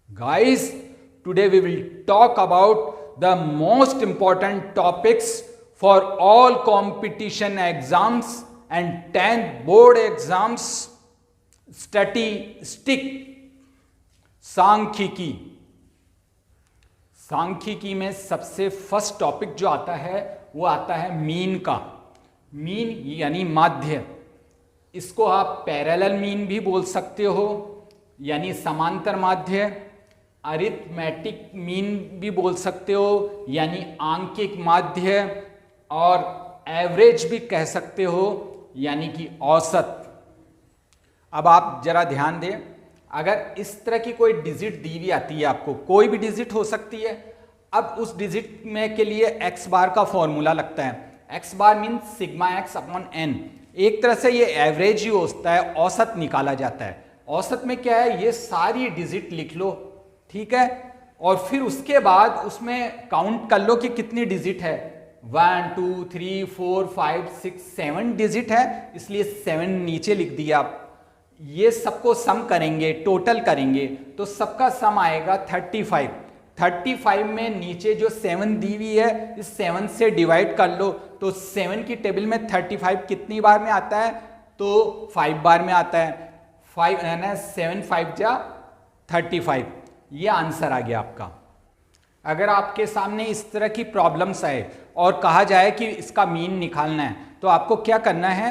Guys, today we will talk about the most important topics for all competition exams and 10th board exams. Statistic, सांख्यिकी। सांख्यिकी में सबसे first topic जो आता है वो आता है मीन का। मीन यानी माध्य। इसको आप पैरेलल मीन भी बोल सकते हो यानी समांतर माध्य, अरिथमेटिक मीन भी बोल सकते हो यानी आंकिक माध्य, और एवरेज भी कह सकते हो यानी कि औसत। अब आप जरा ध्यान दें, अगर इस तरह की कोई डिजिट दी हुई आती है आपको, कोई भी डिजिट हो सकती है। अब उस डिजिट में के लिए एक्स बार का फॉर्मूला लगता है। X bar mean sigma x upon n. एक तरह से ये एवरेज ही होता है, औसत निकाला जाता है। औसत में क्या है, ये सारी डिजिट लिख लो, ठीक है, और फिर उसके बाद उसमें काउंट कर लो कि कितनी डिजिट है। 1 2 3 4 5 6 7 डिजिट है, इसलिए 7 नीचे लिख दिया आप। ये सबको सम करेंगे, टोटल करेंगे, तो सबका सम आएगा 35। 35 में नीचे जो 7 दी हुई है, इस 7 से डिवाइड कर लो, तो 7 की टेबल में 35 कितनी बार में आता है, तो 5 बार में आता है। 5 है ना, 7 5 जा 35। ये आंसर आ गया आपका। अगर आपके सामने इस तरह की प्रॉब्लम्स आए और कहा जाए कि इसका मीन निकालना है, तो आपको क्या करना है,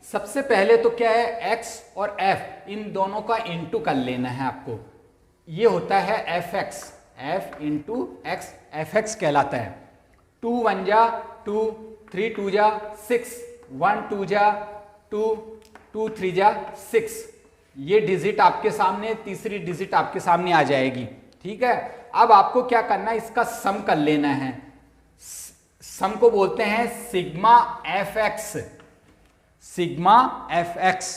सबसे पहले तो क्या है, x और f इन दोनों का इंटू कर लेना है आपको। ये होता है fx, f into x, fx कहलाता है। 2 1 जा 2, 3 2 जा 6, 1 2 जा 2, 2 3 जा 6। ये डिजिट आपके सामने, तीसरी डिजिट आपके सामने आ जाएगी, ठीक है। अब आपको क्या करना है, इसका सम कर लेना है। सम को बोलते हैं सिग्मा fx, सिग्मा fx।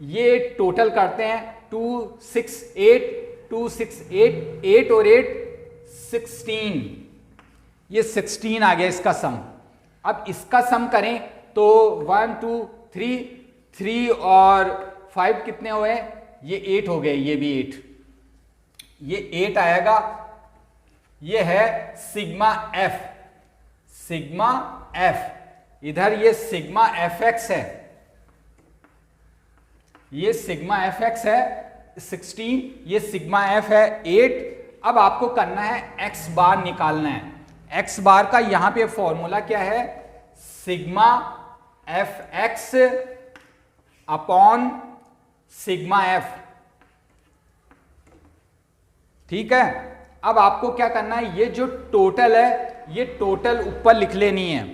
ये टोटल करते हैं 2 6 8, 2 6 8, 8 और 8 16। ये 16 आ गया इसका सम। अब इसका सम करें तो 1 2 3, 3 और 5 कितने हुए, ये 8 हो गए, ये भी 8, ये 8 आएगा। ये है सिग्मा f, सिग्मा f। इधर ये सिग्मा fx है, ये सिग्मा fx है 16, ये सिग्मा f है 8। अब आपको करना है x बार निकालना है। x बार का यहां पे फॉर्मूला क्या है, sigma fx upon sigma f, ठीक है। अब आपको क्या करना है, ये जो टोटल है, ये टोटल ऊपर लिख लेनी है।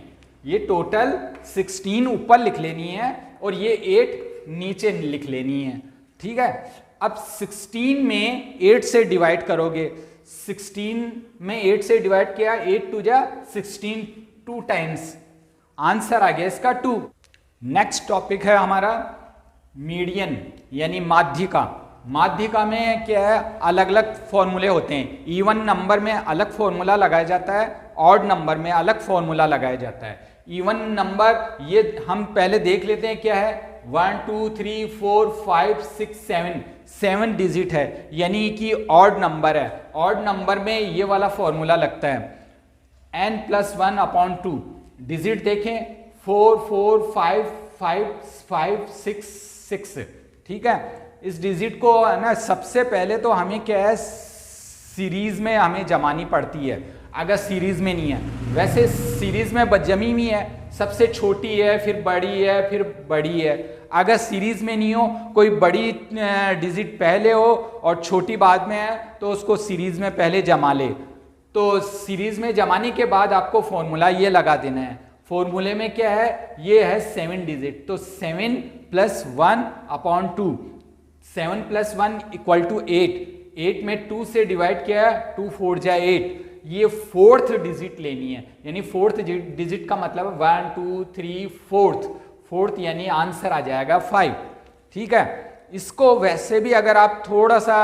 ये टोटल 16 ऊपर लिख लेनी है और ये 8 नीचे लिख लेनी है, ठीक है। अब 16 में 8 से डिवाइड करोगे, 16 में 8 से डिवाइड किया, 8 2 जा 16, 2 टाइम्स, आंसर आ गया इसका 2। नेक्स्ट टॉपिक है हमारा मीडियन यानी माध्यिका। माध्यिका में क्या है, अलग अलग फॉर्मूले होते हैं। इवन नंबर में अलग फॉर्मूला लगाया जाता है, ऑड नंबर में अलग फॉर्मूला लगाया जाता है। इवन नंबर ये हम पहले देख लेते हैं क्या है, 1 2 3 4 5 6 7, 7 डिजिट है यानी कि ऑड नंबर है। ऑड नंबर में ये वाला फॉर्मूला लगता है n+1 अपॉन 2। डिजिट देखें 4 4 5 5 5 6 6, ठीक है। इस डिजिट को है ना, सबसे पहले तो हमें क्या है, सीरीज में हमें जमानी पड़ती है, अगर सीरीज में नहीं है। वैसे सीरीज में जमी हुई है, सबसे छोटी है, फिर बड़ी है, फिर बड़ी है। अगर सीरीज में नहीं हो, कोई बड़ी डिजिट पहले हो और छोटी बाद में है, तो उसको सीरीज में पहले जमा ले। तो सीरीज में जमाने के बाद आपको फॉर्मूला ये लगा देना है। फॉर्मूले में क्या है, ये है 7 डिजिट, तो 7 + 1 अपॉन 2, 7 + 1 = 8। 8 में 2 से डिवाइड किया, 2 4 जा 8। ये 4th डिजिट लेनी है, यानी 4th डिजिट का मतलब 1 2 3 4th यानी आंसर आ जाएगा 5, ठीक है। इसको वैसे भी अगर आप थोड़ा सा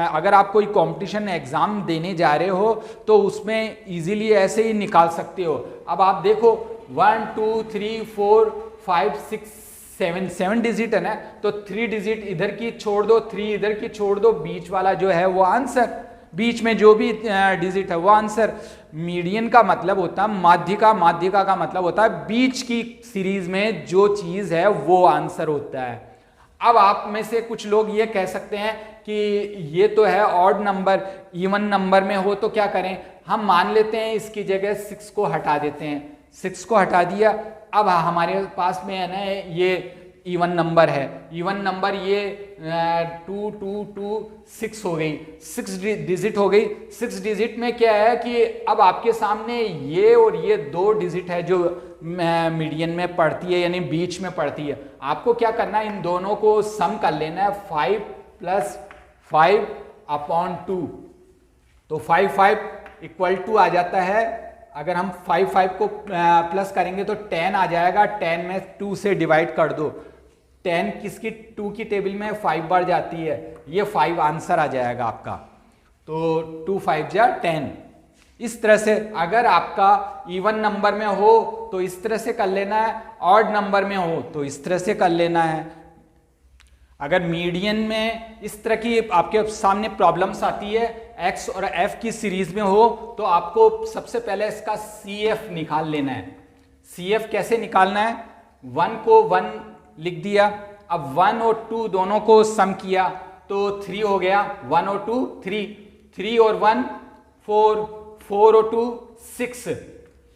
अगर आप कोई कंपटीशन एग्जाम देने जा रहे हो तो उसमें इजीली ऐसे ही निकाल सकते हो। अब आप देखो 1 2 3 4 5 6 सेवन डिजिट है ना, तो 3 डिजिट इधर की छोड़ दो, 3 इधर की छोड़ दो, बीच वाला जो है वो आंसर, बीच में जो भी डिजिट है वो आंसर। मीडियन का मतलब होता है माध्यिका, माध्यिका का मतलब होता है बीच की सीरीज में जो चीज है वो आंसर होता है। अब आप में से कुछ लोग ये कह सकते हैं कि ये तो है ऑड नंबर, इवन नंबर में हो तो क्या करें, हम मान लेते हैं इसकी जगह 6 को हटा देते हैं, 6 को हटा दिया, अब हमारे पास में है ना ये इवन नंबर है, इवन नंबर ये 2 2 2 6 हो गई, 6 डिजिट हो गई। 6 डिजिट में क्या है कि अब आपके सामने ये और ये 2 डिजिट है जो मीडियन में पड़ती है, यानी बीच में पड़ती है। आपको क्या करना है, इन दोनों को सम कर लेना है, 5 + 5 अपॉन 2, तो 5 5 इक्वल टू आ जाता है। अगर हम 5 5 को प्लस करेंगे तो 10 आ जाएगा, 10 में 2 से डिवाइड कर दो, 10 किसकी 2 की टेबल में 5 बार जाती है, ये 5 आंसर आ जाएगा आपका। तो 2 5 जा 10। इस तरह से अगर आपका इवन नंबर में हो तो इस तरह से कर लेना है, ऑड नंबर में हो तो इस तरह से कर लेना है। अगर मीडियन में इस तरह की आपके सामने प्रॉब्लम्स आती है, एक्स और एफ की सीरीज में हो, तो आपको सबसे पहले इसका सी एफ निकाल लेना है। सी एफ कैसे निकालना है, 1 को 1 लिख दिया, अब 1 और 2 दोनों को सम किया तो 3 हो गया, 1 और 2 3, 3 और 1 4, 4 और 2 6।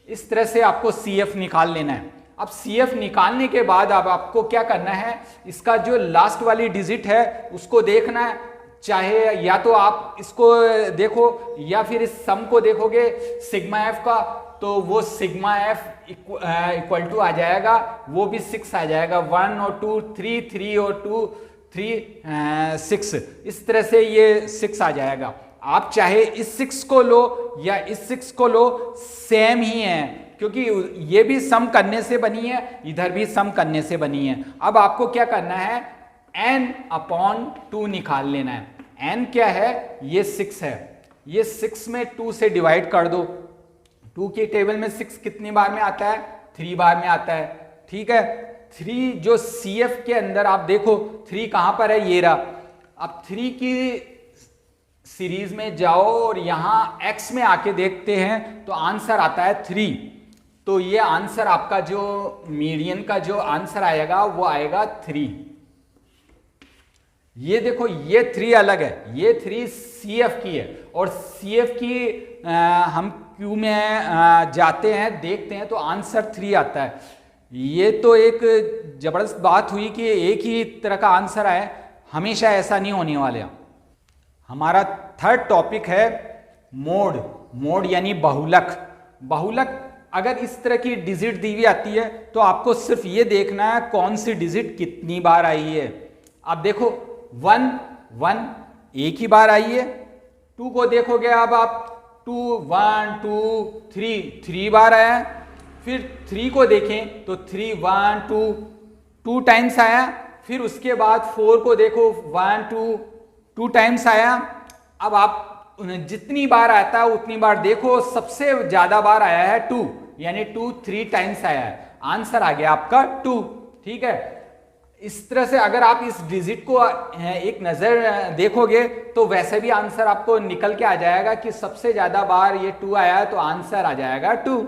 इस तरह से आपको सी एफ निकाल लेना है। अब सी एफ निकालने के बाद अब आपको क्या करना है, इसका जो लास्ट वाली डिजिट है उसको देखना है, चाहे या तो आप इसको देखो या फिर इस सम को देखोगे सिग्मा एफ का, तो वो सिग्मा एफ इक्वल टू आ जाएगा, वो भी 6 आ जाएगा, 1 और 2 3, 3 और 2 3 6, इस तरह से ये 6 आ जाएगा। आप चाहे इस 6 को लो या इस 6 को लो, सेम ही है, क्योंकि ये भी सम करने से बनी है, इधर भी सम करने से बनी है। अब आपको क्या करना है, n अपॉन 2 निकाल लेना है। n क्या है, ये 6 है, ये 6 में 2 से डिवाइड कर दो, 2 की टेबल में 6 कितनी बार में आता है, 3 बार में आता है, ठीक है। 3 जो CF के अंदर आप देखो 3 कहां पर है, ये रहा। अब 3 की सीरीज में जाओ और यहां x में आके देखते हैं तो आंसर आता है 3, तो ये आंसर आपका जो मीडियन का जो आंसर आएगा वो आएगा 3। ये देखो ये 3 अलग है, ये 3 CF की है, और CF की हम Q में जाते हैं देखते हैं तो आंसर 3 आता है। ये तो एक जबरदस्त बात हुई कि एक ही तरह का आंसर आए, हमेशा ऐसा नहीं होने वाला। हमारा थर्ड टॉपिक है मोड। मोड यानी बहुलक। बहुलक अगर इस तरह की डिजिट दी हुई आती है तो आपको सिर्फ ये देखना है कौन सी डिजिट कितनी बार आई है। आप देखो 1 1 एक ही बार आई है, 2 को देखोगे अब आप 2 1 2 3 3 बार आया, फिर 3 को देखें तो 3 1 2 2 टाइम्स आया, फिर उसके बाद 4 को देखो 1 2 2 टाइम्स आया। अब आप जितनी बार आता है उतनी बार देखो, सबसे ज्यादा बार आया है 2, यानी 2 3 टाइम्स आया है, आंसर आ गया आपका 2, ठीक है। इस तरह से अगर आप इस डिजिट को एक नजर देखोगे तो वैसे भी आंसर आपको निकल के आ जाएगा कि सबसे ज्यादा बार ये 2 आया है तो आंसर आ जाएगा 2।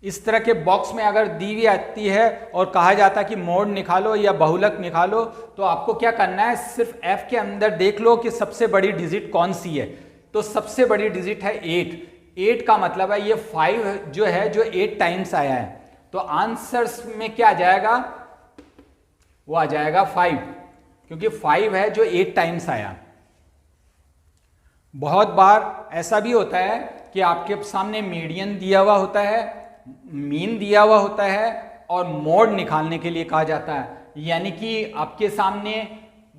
इस तरह के बॉक्स में अगर दी हुई आती है और कहा जाता है कि मोड निकालो या बहुलक निकालो, तो आपको क्या करना है, सिर्फ F के अंदर देख लो कि सबसे बड़ी डिजिट कौन सी है। तो सबसे बड़ी डिजिट है 8। 8 का मतलब है ये 5 जो है जो 8 टाइम्स आया है, तो आंसर्स में क्या आ जाएगा, वो आ जाएगा 5, क्योंकि 5 है जो 8 टाइम्स आया। बहुत बार ऐसा भी होता है कि आपके सामने मीडियन दिया हुआ होता है, मीन दिया हुआ होता है और मोड निकालने के लिए कहा जाता है, यानी कि आपके सामने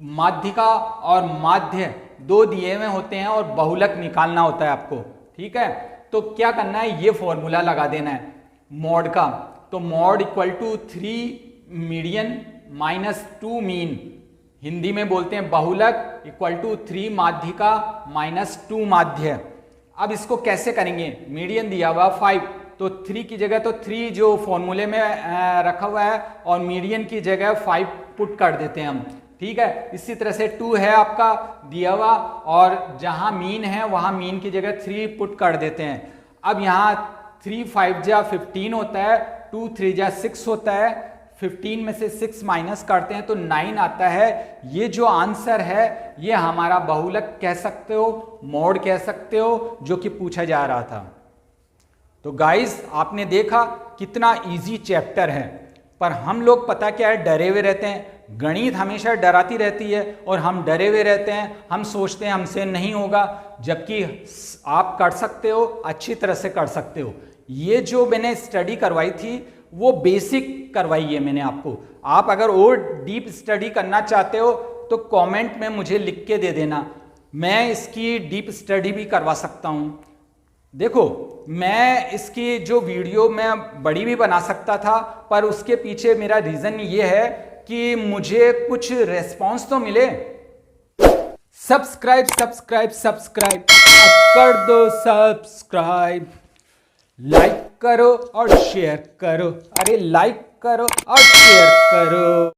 माध्यिका और माध्य 2 दिए हुए होते हैं और बहुलक निकालना होता है आपको, ठीक है। तो क्या करना है, ये फॉर्मूला लगा देना है मोड का। तो mode equal to 3 median minus 2 mean, Hindi में बोलते हैं बहुलक, इक्वल टू 3 माध्यिका माइनस 2 माध्य। अब इसको कैसे करेंगे, मीडियन दिया हुआ 5, तो 3 की जगह तो 3 जो फॉर्मूले में रखा हुआ है और मीडियन की जगह 5 पुट कर देते हैं हम, ठीक है। इसी तरह से 2 है आपका दिया हुआ और जहां मीन है वहां मीन की जगह 3 पुट कर देते हैं। अब यहाँ 3 5 जा 15 होता है, 2 3 जा 6 होता है, 15 में से 6 माइनस करते हैं तो 9 आता है। ये जो आंसर है ये हमारा बहुलक कह सकते हो, मॉड कह सकते हो, जो कि पूछा जा रहा था। तो गाइस आपने देखा कितना इजी चैप्टर है, पर हम लोग पता क्या है डरे हुए रहते हैं। गणित हमेशा डराती रहती है और हम डरे हुए रहते हैं, हम सोचते हैं हमसे नहीं होगा, जबकि आप कर सकते हो, अच्छी तरह से कर सकते हो। ये जो मैंने स्टडी करवाई थी वो बेसिक करवाई है मैंने आपको। आप अगर और डीप स्टडी करना चाहते हो तो कमेंट में मुझे लिख के दे देना, मैं इसकी डीप स्टडी भी करवा सकता हूँ। देखो मैं इसकी जो वीडियो मैं बड़ी भी बना सकता था, पर उसके पीछे मेरा रीज़न ये है कि मुझे कुछ रेस्पॉन्स तो मिले। सब्सक्राइब सब्सक्राइब सब्सक्राइब कर दो सब्सक्राइब, लाइक करो और शेयर करो, अरे लाइक करो और शेयर करो।